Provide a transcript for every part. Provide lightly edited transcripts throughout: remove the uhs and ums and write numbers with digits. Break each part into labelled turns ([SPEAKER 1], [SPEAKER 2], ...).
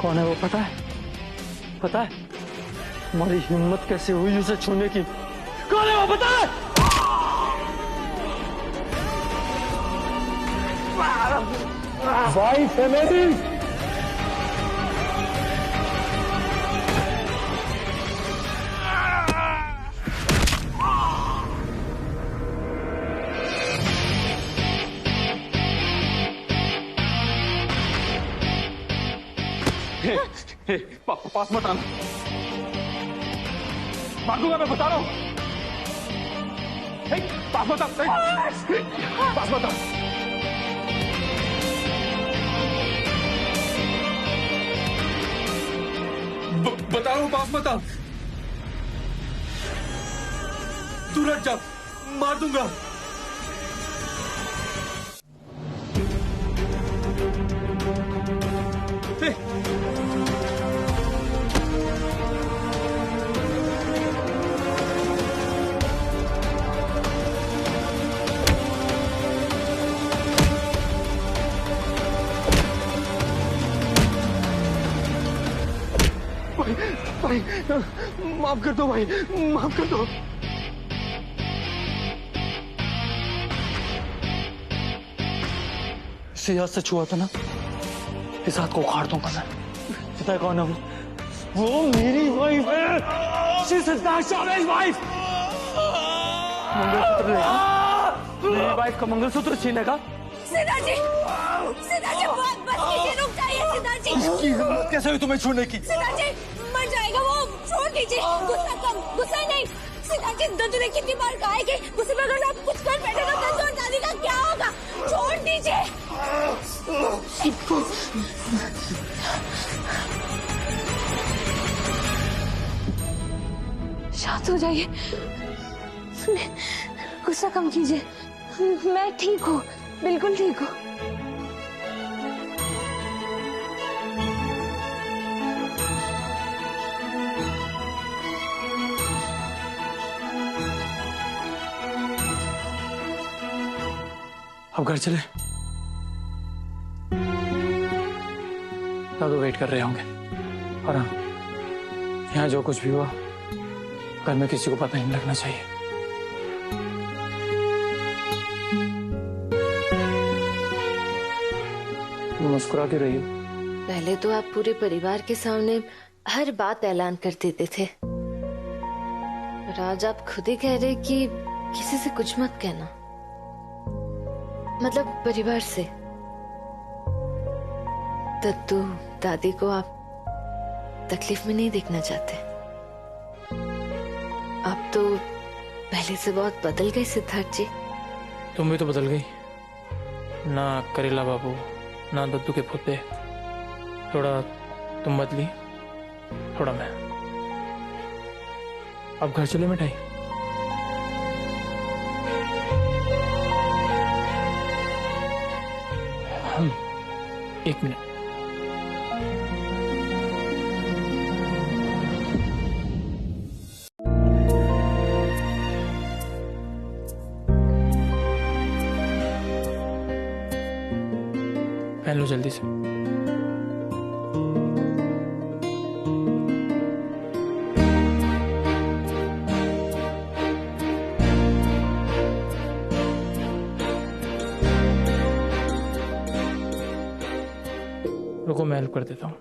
[SPEAKER 1] कौन है वो पता है? पता है तुम्हारी हिम्मत कैसे हुई उसे छूने की? कौन है वो पता है? वाइफ है मेरी। पास मत आना, भागूंगा मैं, बता रहा हूं। पास मत आ, पास मत आ। बता रहा हूं, पास मत आ। तू रख जा, मार दूंगा। भाई माफ कर दो भाई, माफ कर दो। इसे याद से छुआ था ना, इस हाथ को उखाड़ दूंगा मैं। पता है कौन है वो मेरी वाइफ है। She is Shami's wife। Mangalsutra लेगा, मेरी वाइफ का मंगलसूत्र छीनेगा।
[SPEAKER 2] सिद्धार्थ जी, सिद्धार्थ जी बस कीजिए, रुक जाइए सिद्धार्थ जी।
[SPEAKER 1] इसकी हिम्मत कैसे हुई तुम्हें छूने की?
[SPEAKER 2] सिद्धार्थ जी मर जाएगा वो, छोड़ दीजिए। गुस्सा कम, गुस्सा नहीं। सिद्धार्थ जी दद्दू ने कितनी बार कहा है कि उसे अगर आप कुछ कर बैठे तो दद्दू और दादी का क्या होगा? छोड़ दीजिए। शांत हो जाइए, गुस्सा कम कीजिए। मैं ठीक हूँ, बिल्कुल ठीक हूँ।
[SPEAKER 1] अब घर चले, दादू वेट कर रहे होंगे। और हाँ, यहाँ जो कुछ भी हुआ घर में किसी को पता नहीं लगना चाहिए। मुस्कुरा क्यों रही हो?
[SPEAKER 3] पहले तो आप पूरे परिवार के सामने हर बात ऐलान कर देते थे, और आज आप खुद ही कह रहे कि किसी से कुछ मत कहना, मतलब परिवार से। दद्दू दादी को आप तकलीफ में नहीं देखना चाहते। आप तो पहले से बहुत बदल गए सिद्धार्थ जी।
[SPEAKER 4] तुम भी तो बदल गई ना करेला बाबू, ना दद्दू के पोते। थोड़ा तुम बदली, थोड़ा मैं। अब घर चले मिठाई। एक मिनट। पहन लो जल्दी से। रुको मैं हेल्प कर देता हूँ।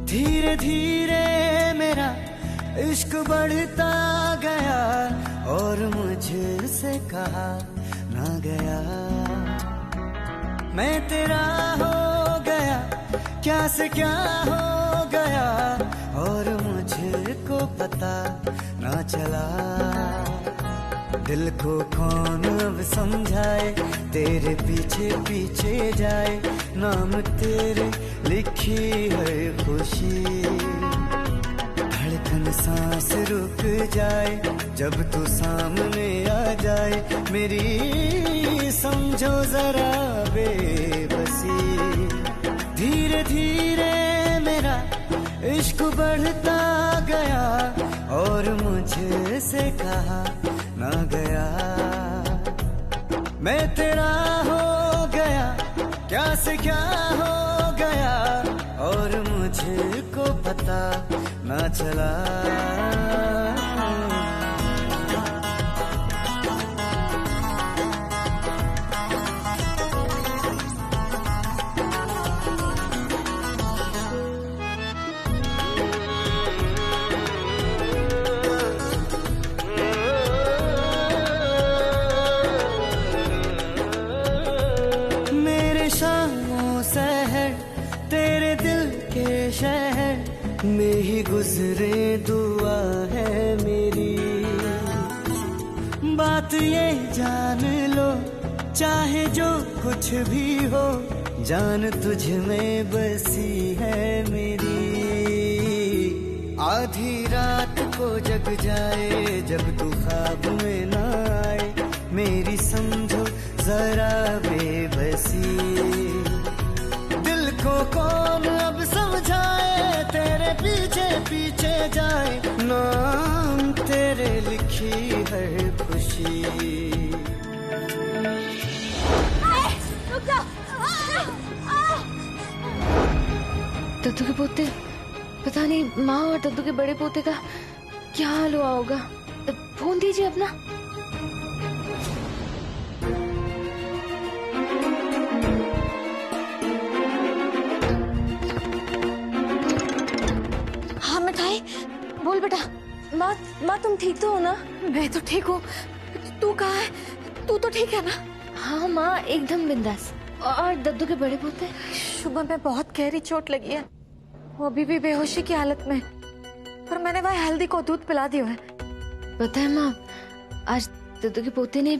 [SPEAKER 5] धीरे धीरे मेरा इश्क बढ़ता गया और मुझसे कहा ना गया। मैं तेरा हो गया, क्या से क्या हो गया और मुझको पता ना चला। दिल को कौन अब समझाए, तेरे पीछे पीछे जाए, नाम तेरे लिखी है खुशी। धड़कन सांस रुक जाए जब तू सामने आ जाए, मेरी समझो जरा बेबसी। धीरे धीरे मेरा इश्क बढ़ता गया और मुझसे कहा ना गया। मैं तेरा हो गया, क्या से क्या हो गया और मुझको पता ना चला। तेरे दिल के शहर में ही गुजरे दुआ है मेरी। बात ये जान लो, चाहे जो कुछ भी हो, जान तुझ में बसी है मेरी। आधी रात को जग जाए जब तू ख्वाब में ना आए, मेरी समझो जरा बेबसी। को कौन अब समझाए, तेरे पीछे पीछे जाए, नाम तेरे लिखी है खुशी।
[SPEAKER 3] दद्दू के पोते, पता नहीं माँ और दद्दू के बड़े पोते का क्या हाल हुआ होगा। फोन दीजिए अपना।
[SPEAKER 2] बोल बेटा। माँ तुम ठीक तो हो ना?
[SPEAKER 3] मैं तो ठीक हूँ,
[SPEAKER 2] तू कहाँ है? तू तो ठीक है ना?
[SPEAKER 3] हाँ माँ एकदम बिंदास। और दद्दू के बड़े पोते?
[SPEAKER 2] शुभम में बहुत गहरी चोट लगी है, वो अभी भी बेहोशी की हालत में, पर मैंने वह हेल्दी को दूध पिला दिया है।
[SPEAKER 3] पता है माँ, आज दद्दू के पोते ने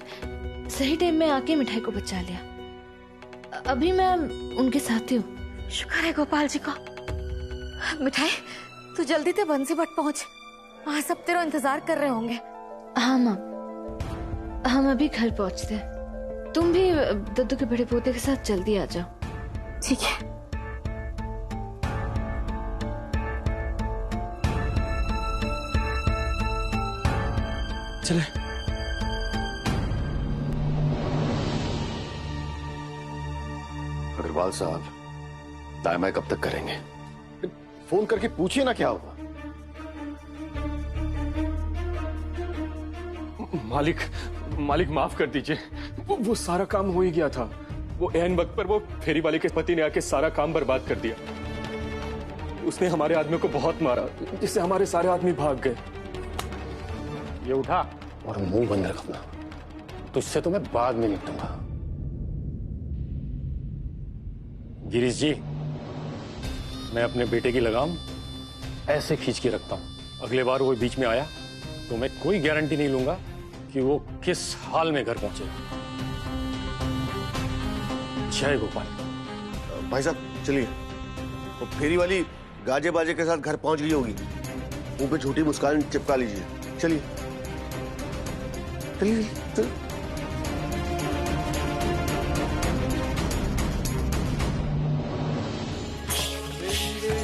[SPEAKER 3] सही टाइम में आके मिठाई को बचा लिया। अभी मैं उनके साथ ही हूँ।
[SPEAKER 2] शुक्र है गोपाल जी का। मिठाई तू जल्दी से बंसीपट पहुंच, वहाँ सब तेरा इंतजार कर रहे होंगे।
[SPEAKER 3] हाँ माँ, हम अभी घर पहुँचते हैं। तुम भी दद्दू के बड़े पोते के साथ जल्दी आ जाओ।
[SPEAKER 2] ठीक है।
[SPEAKER 1] चले।
[SPEAKER 6] अग्रवाल साहब, दायमा कब तक करेंगे? फोन करके पूछिए ना क्या हुआ।
[SPEAKER 7] मालिक माफ कर दीजिए, वो सारा काम हो ही गया था। वो ऐन वक्त पर वो फेरी वाले के पति ने आके सारा काम बर्बाद कर दिया। उसने हमारे आदमियों को बहुत मारा, जिससे हमारे सारे आदमी भाग गए।
[SPEAKER 6] ये उठा और मुंह बंद रख अपना, तुझसे तो मैं बाद में निपटूंगा। गिरीश जी, मैं अपने बेटे की लगाम ऐसे खींच के रखता हूं, अगले बार वो बीच में आया तो मैं कोई गारंटी नहीं लूंगा कि वो किस हाल में घर पहुंचेगा। जय गोपाल।
[SPEAKER 8] भाई साहब चलिए, वो फेरी वाली गाजे बाजे के साथ घर पहुंच गई होगी, मुंह पे झूठी मुस्कान चिपका लीजिए। चलिए चलिए चलिए।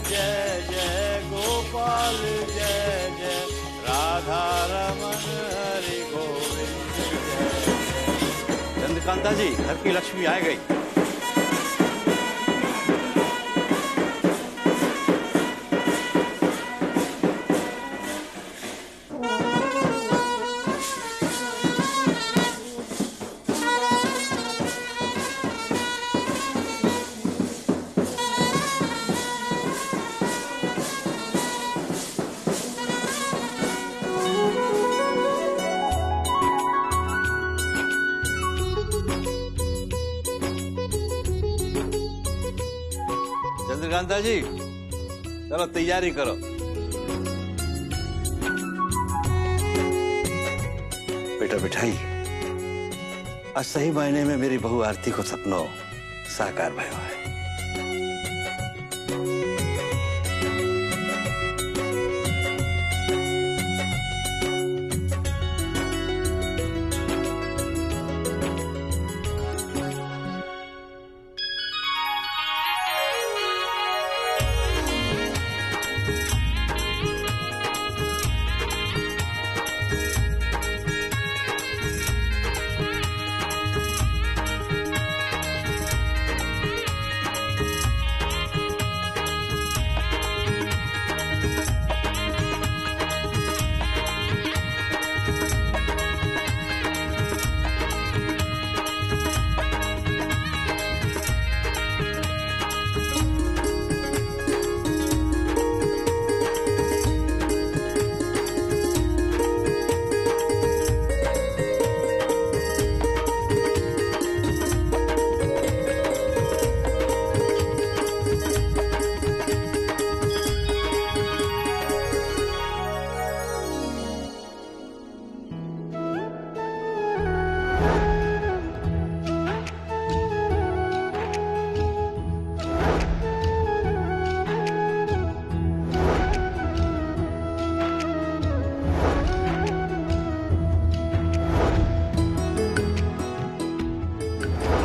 [SPEAKER 9] जय जय गोपाल, जय जय राधा रमन हरि गोविंद। चंद्रकांता जी, घर की लक्ष्मी आ गई। चंद्रकांता जी, चलो तैयारी करो।
[SPEAKER 6] बेटा
[SPEAKER 9] बेटा मिठाई, आज सही मायने में मेरी बहू आरती को सपनों साकार भयो है।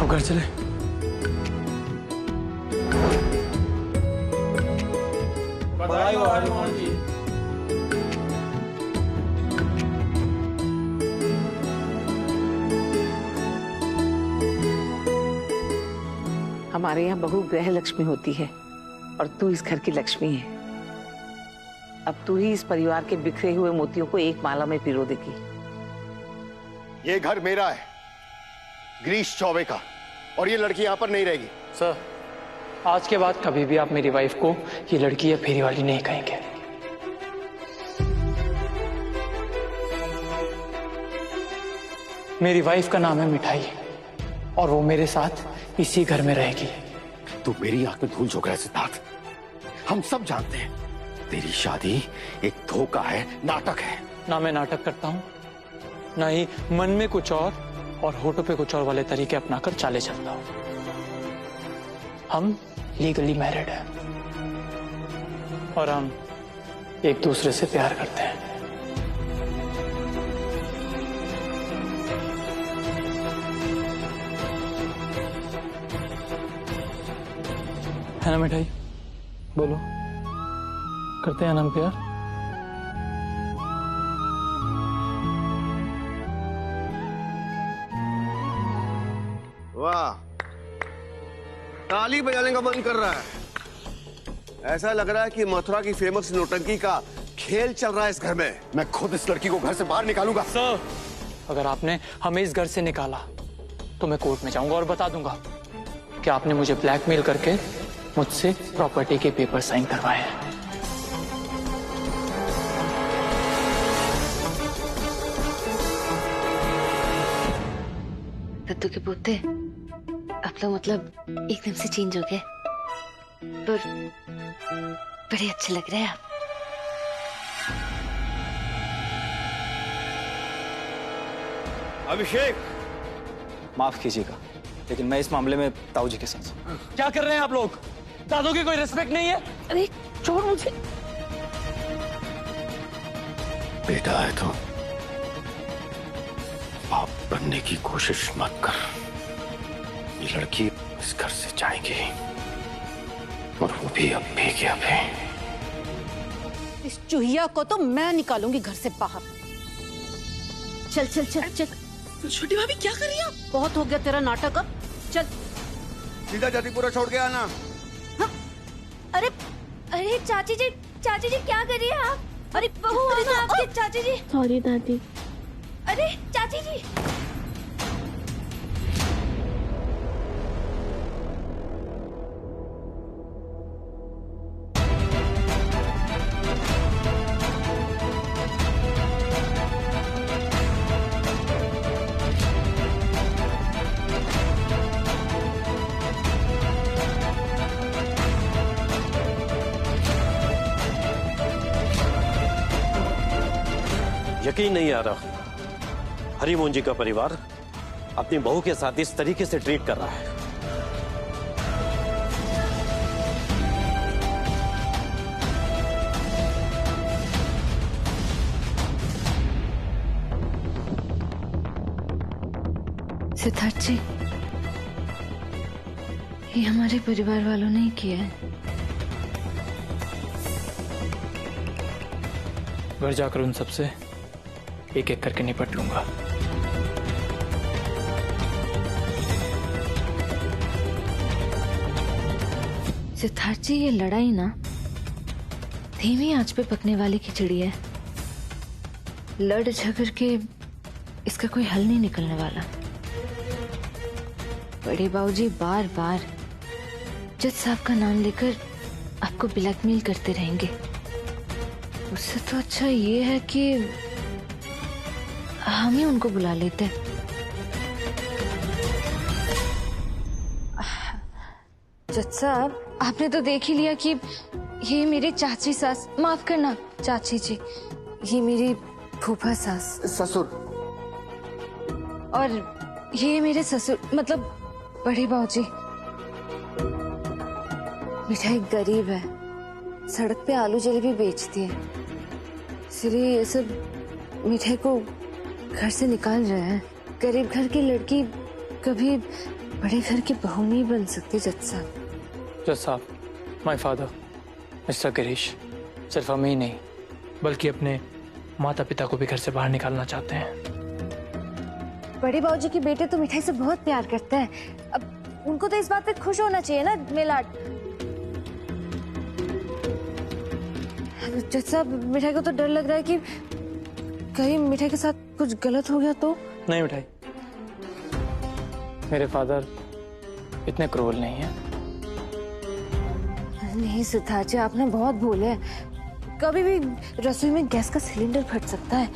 [SPEAKER 4] घर चले।
[SPEAKER 1] बधाई हो हनुमान जी।
[SPEAKER 10] हमारे यहाँ बहू गृह लक्ष्मी होती है और तू इस घर की लक्ष्मी है। अब तू ही इस परिवार के बिखरे हुए मोतियों को एक माला में पिरो देगी।
[SPEAKER 8] ये घर मेरा है, गिरीश चौबे का, और ये लड़की यहाँ पर नहीं रहेगी।
[SPEAKER 4] सर, आज के बाद कभी भी आप मेरी वाइफ को ये लड़की या फेरी वाली नहीं कहेंगे। मेरी वाइफ का नाम है मिठाई और वो मेरे साथ इसी घर में रहेगी।
[SPEAKER 8] तू मेरी आंख में धूल झोंक रहा है सिद्धार्थ। हम सब जानते हैं तेरी शादी एक धोखा है, नाटक है।
[SPEAKER 4] ना मैं नाटक करता हूं, ना ही मन में कुछ और होठों पे कुछ और वाले तरीके अपनाकर चाले चलता हूं। हम लीगली मैरिड हैं और हम एक दूसरे से प्यार करते हैं। है ना मिठाई? बोलो, करते हैं ना हम प्यार?
[SPEAKER 8] वाह, ताली बजाने का मन कर रहा है। ऐसा लग रहा है कि मथुरा की फेमस नौटंकी का खेल चल रहा है इस घर में। मैं खुद इस लड़की को घर से बाहर निकालूंगा।
[SPEAKER 4] सर, अगर आपने हमें इस घर से निकाला तो मैं कोर्ट में जाऊंगा और बता दूंगा कि आपने मुझे ब्लैकमेल करके मुझसे प्रॉपर्टी के पेपर साइन करवाए हैं।
[SPEAKER 3] दद्दू के पोते, अब तो मतलब एकदम से चेंज हो गए, पर बड़े अच्छे लग रहे हैं आप।
[SPEAKER 9] अभिषेक,
[SPEAKER 1] माफ कीजिएगा, लेकिन मैं इस मामले में ताऊ जी के साथ।
[SPEAKER 4] क्या कर रहे हैं आप लोग? दादू की कोई रिस्पेक्ट नहीं है?
[SPEAKER 10] अरे छोड़ मुझे।
[SPEAKER 8] बेटा है तो बाप बनने की कोशिश मत कर। ये लड़की इस घर से जाएगी और वो भी अब के अभी।
[SPEAKER 2] इस चूहिया को तो मैं निकालूंगी घर से बाहर। चल चल चल चल।
[SPEAKER 10] छोटी भाभी क्या कर रही है?
[SPEAKER 2] बहुत हो गया तेरा नाटक, अब चल।
[SPEAKER 8] सीधा जातिपुरा छोड़ के आना।
[SPEAKER 2] हाँ। अरे अरे चाची जी क्या कर रही है आप? अरे बहू आ गई आपकी। चाची जी
[SPEAKER 11] सॉरी दादी।
[SPEAKER 2] अरे चाची जी,
[SPEAKER 6] यकीन नहीं आ रहा,
[SPEAKER 9] हरिमोहन जी का परिवार अपनी बहू के साथ इस तरीके से ट्रीट कर रहा है।
[SPEAKER 3] सिद्धार्थ जी, ये हमारे परिवार वालों ने ही किया है।
[SPEAKER 4] घर जाकर उन सबसे एक एक करके निपट लूंगा।
[SPEAKER 3] सिद्धार्थ जी, ये लड़ाई ना धीमी आंच पे पकने वाली खिचड़ी है। लड़ झगड़ के इसका कोई हल नहीं निकलने वाला। बड़े बाबूजी बार बार जज साहब का नाम लेकर आपको ब्लैकमेल करते रहेंगे। उससे तो अच्छा ये है कि हम ही उनको बुला लेते हैं। जज साहब, आपने तो देख ही लिया कि ये मेरी चाची सास, माफ करना चाची जी, ये मेरी फूफा सास,
[SPEAKER 8] ससुर,
[SPEAKER 3] और ये मेरे ससुर मतलब बड़े बाबूजी। मिठाई गरीब है, सड़क पे आलू जलेबी बेचती है, इसलिए ये सब मिठाई को घर से निकाल रहे हैं। गरीब घर की लड़की कभी बड़े घर की बहू नहीं बन सकती। जज साहब,
[SPEAKER 4] माय फादर मिस्टर गिरीश सिर्फ हमें ही नहीं बल्कि अपने माता पिता को भी घर से बाहर निकालना चाहते हैं।
[SPEAKER 2] बड़े बाबूजी के बेटे तो मिठाई से बहुत प्यार करते हैं। अब उनको तो इस बात पे खुश होना चाहिए ना मेलाट। जज साहब, मिठाई को तो डर लग रहा है कि कहीं मिठाई के साथ कुछ गलत हो गया तो।
[SPEAKER 4] नहीं मिठाई, मेरे फादर इतने क्रूर नहीं है।
[SPEAKER 2] नहीं सिद्धार्थ जी, आपने बहुत भूल है। कभी भी रसोई में गैस का सिलेंडर फट सकता है।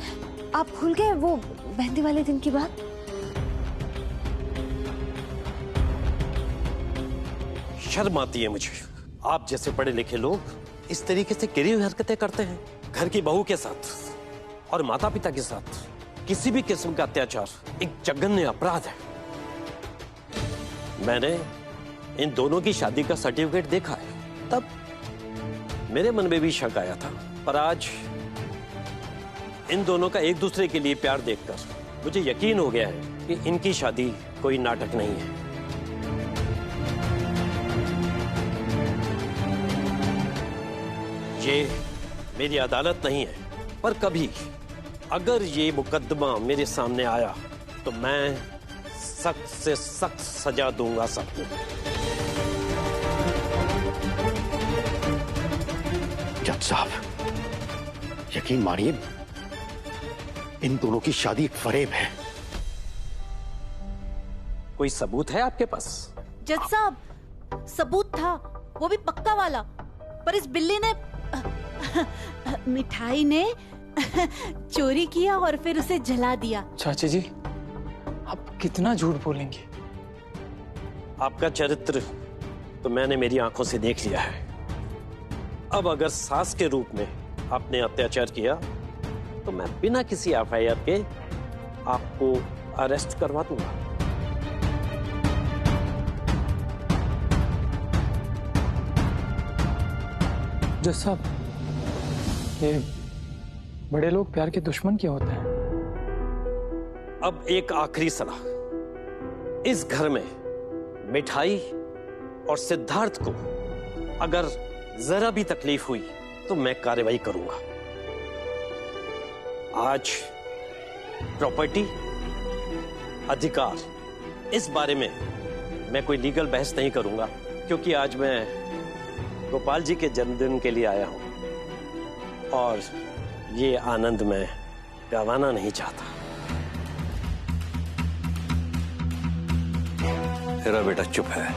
[SPEAKER 2] आप भूल गए वो मेहंदी वाले दिन की बात?
[SPEAKER 9] शर्म आती है मुझे, आप जैसे पढ़े लिखे लोग इस तरीके से गिरी हुई हरकतें करते हैं। घर की बहू के साथ और माता पिता के साथ किसी भी किस्म का अत्याचार एक जघन्य अपराध है। मैंने इन दोनों की शादी का सर्टिफिकेट देखा है, तब मेरे मन में भी शक आया था, पर आज इन दोनों का एक दूसरे के लिए प्यार देखकर मुझे यकीन हो गया है कि इनकी शादी कोई नाटक नहीं है। ये मेरी अदालत नहीं है, पर कभी अगर ये मुकदमा मेरे सामने आया तो मैं सख्त से सख्त सजा दूंगा सबको।
[SPEAKER 8] जज साहब, यकीन मानिए इन दोनों की शादी एक फरेब है।
[SPEAKER 9] कोई सबूत है आपके पास?
[SPEAKER 11] जज साहब, सबूत था, वो भी पक्का वाला, पर इस बिल्ली ने मिठाई ने चोरी किया और फिर उसे जला दिया।
[SPEAKER 4] चाची जी, आप कितना झूठ बोलेंगे?
[SPEAKER 9] आपका चरित्र तो मैंने मेरी आंखों से देख लिया है। अब अगर सास के रूप में आपने अत्याचार किया तो मैं बिना किसी एफआईआर के आपको अरेस्ट करवा दूंगा।
[SPEAKER 4] जज साहब, ये बड़े लोग प्यार के दुश्मन क्यों होते हैं?
[SPEAKER 9] अब एक आखिरी सलाह, इस घर में मिठाई और सिद्धार्थ को अगर जरा भी तकलीफ हुई तो मैं कार्रवाई करूंगा। आज प्रॉपर्टी, अधिकार, इस बारे में मैं कोई लीगल बहस नहीं करूंगा, क्योंकि आज मैं गोपाल जी के जन्मदिन के लिए आया हूं और ये आनंद मैं गंवाना नहीं चाहता। तेरा बेटा चुप है,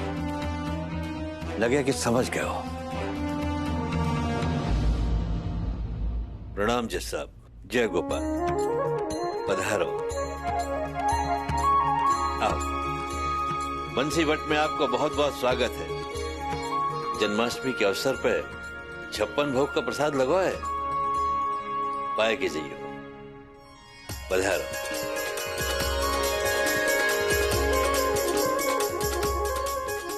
[SPEAKER 9] लगे कि समझ गए हो।
[SPEAKER 12] प्रणाम जज साहब। जय गोपाल, पधारो। आओ, बंसी वट में आपका बहुत बहुत स्वागत है। जन्माष्टमी के अवसर पर 56 भोग का प्रसाद लगा है, पाए कीजिए। पधारो।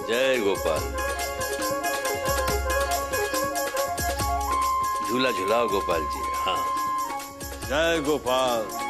[SPEAKER 12] जय गोपाल। झूला झुलाओ गोपाल जी। हाँ, जय गोपाल।